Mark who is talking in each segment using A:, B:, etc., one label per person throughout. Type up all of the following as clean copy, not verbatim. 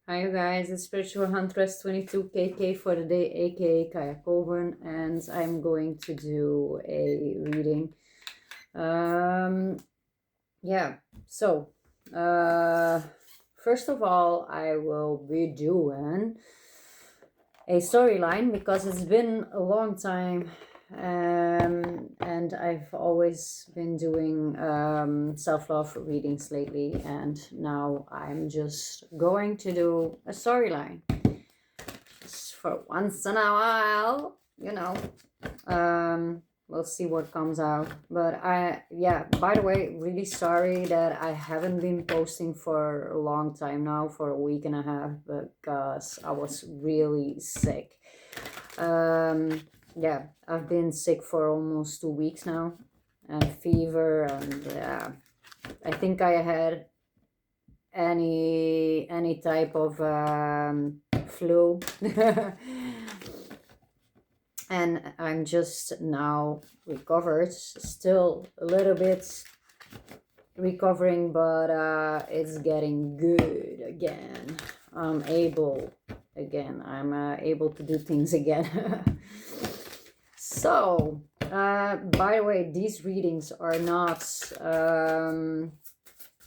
A: Hi you guys, it's Spiritual-Huntress 22KK for the day, aka Kaya Koven, and I'm going to do a reading. Um, yeah, so first of all, I will be doing a storyline because it's been a long time, and I've always been doing self-love readings lately, and now I'm just going to do a storyline just for once in a while, we'll see what comes out. But yeah, by the way, really sorry that I haven't been posting for a long time now, for a week and a half, because I was really sick. Yeah, I've been sick for almost 2 weeks now, and fever, and yeah, I think I had any type of flu. And I'm just now recovered, still a little bit recovering, but it's getting good again. I'm able able to do things again. So by the way, these readings are not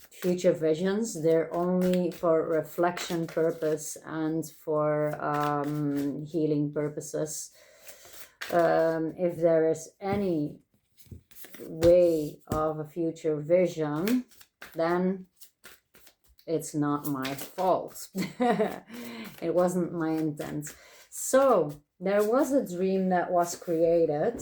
A: future visions. They're only for reflection purpose and for healing purposes. If there is any way of a future vision, then it's not my fault. It wasn't my intent. So there was a dream that was created.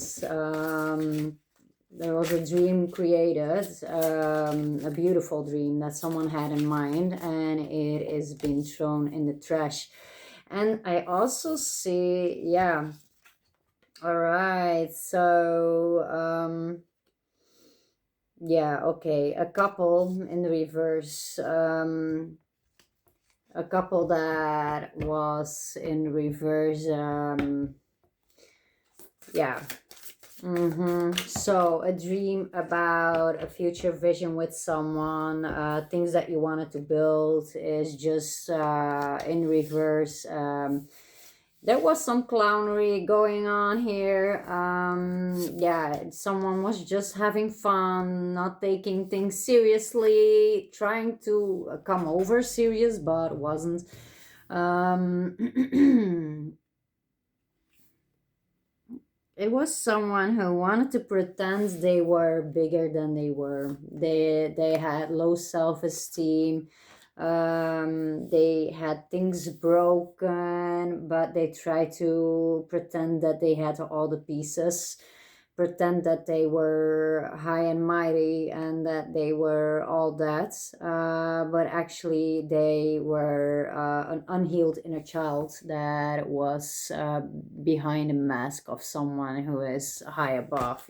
A: There was a dream created, a beautiful dream that someone had in mind, and it is being thrown in the trash. And I also see, yeah, all right, so yeah, okay, a couple in the reverse, a couple that was in reverse, yeah. So a dream about a future vision with someone, things that you wanted to build is just in reverse. There was some clownery going on here. Yeah, someone was just having fun, not taking things seriously, trying to come over serious, but wasn't. It was someone who wanted to pretend they were bigger than they were. They had low self-esteem. They had things broken, but they tried to pretend that they had all the pieces, pretend that they were high and mighty and that they were all that, but actually they were an unhealed inner child that was behind a mask of someone who is high above,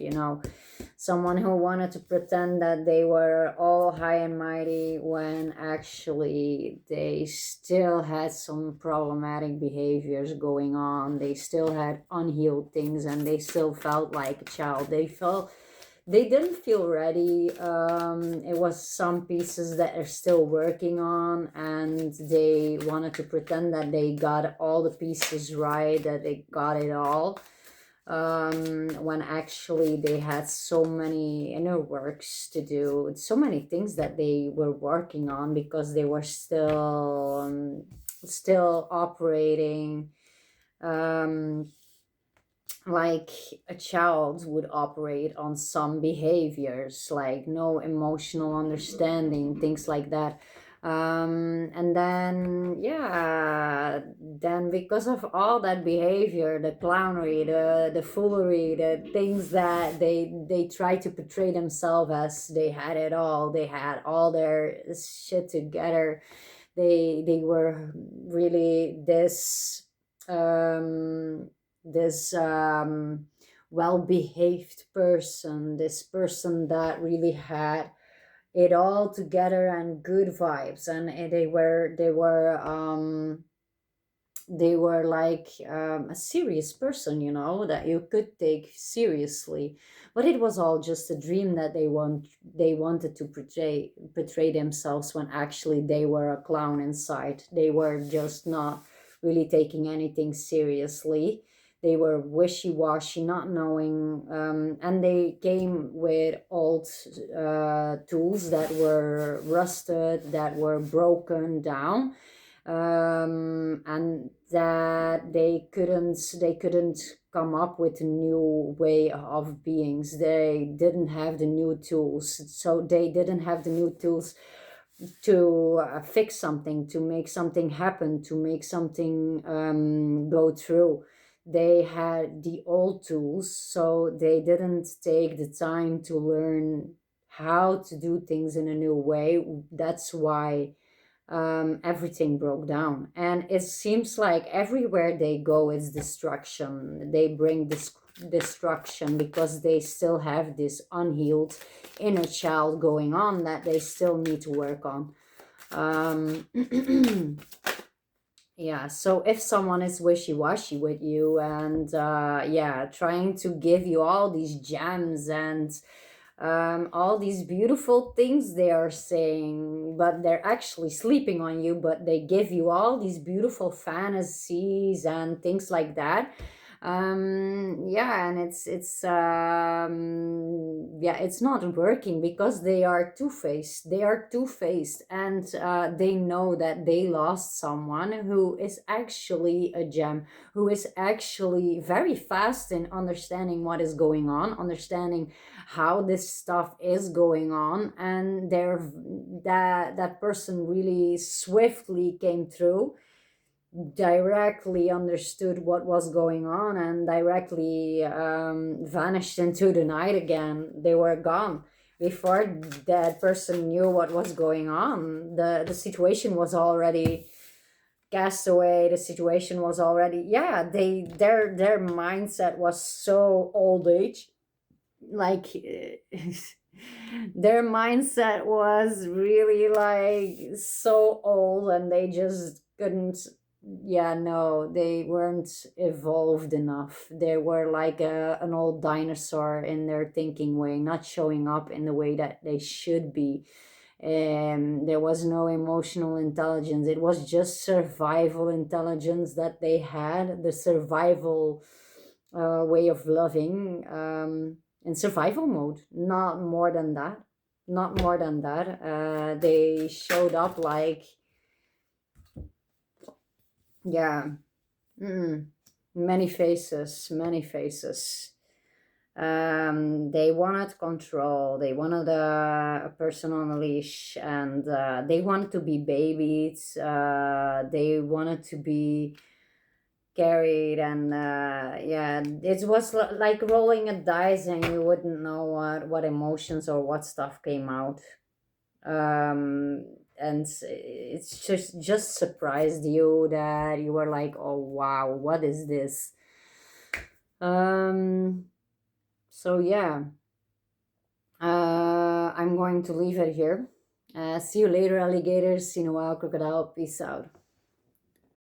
A: someone who wanted to pretend that they were all high and mighty when actually they still had some problematic behaviors going on. They still had unhealed things, and they still felt like a child. They didn't feel ready. It was some pieces that they're still working on, and they wanted to pretend that they got all the pieces right, that they got it all, when actually they had so many inner works to do, so many things that they were working on, because they were still operating like a child would operate on some behaviors, like no emotional understanding, things like that. And then, yeah, then because of all that behavior, the clownery, the foolery, the things that they try to portray themselves as they had it all, they had all their shit together, they were really this well-behaved person, this person that really had it all together and good vibes, and they were they were like a serious person, you know, that you could take seriously. But it was all just a dream that they wanted to portray themselves, when actually they were a clown inside. They were just not really taking anything seriously. They were wishy-washy, not knowing, and they came with old tools that were rusted, that were broken down, and that they couldn't come up with a new way of beings. They didn't have the new tools, so they didn't have the new tools to fix something, to make something happen, to make something go through. They had the old tools, so they didn't take the time to learn how to do things in a new way. That's why everything broke down. And it seems like everywhere they go, it's destruction. They bring this destruction because they still have this unhealed inner child going on that they still need to work on. Um, yeah, so if someone is wishy-washy with you and yeah, trying to give you all these gems and all these beautiful things they are saying, but they're actually sleeping on you, but they give you all these beautiful fantasies and things like that. Yeah, and yeah, it's not working because they are two-faced. They are two-faced, and they know that they lost someone who is actually a gem, who is actually very fast in understanding what is going on, understanding how this stuff is going on, and that person really swiftly came through, directly understood what was going on, and directly vanished into the night again. They were gone before that person knew what was going on. The situation was already cast away. The situation was already, yeah, their mindset was so old age, like their mindset was really like so old, and they just couldn't, yeah, no, they weren't evolved enough. They were like an old dinosaur in their thinking way, not showing up in the way that they should be. There was no emotional intelligence. It was just survival intelligence that they had, the survival way of loving, in survival mode. Not more than that. Not more than that. They showed up like, yeah, mm, many faces, many faces. They wanted control. They wanted a person on a leash, and they wanted to be babies. They wanted to be carried, and yeah, it was like rolling a dice, and you wouldn't know what emotions or what stuff came out. um and it's just surprised you, that you were like, oh wow, what is this? um so yeah, I'm going to leave it here. See you later, alligators. See you in a while, crocodile. Peace out.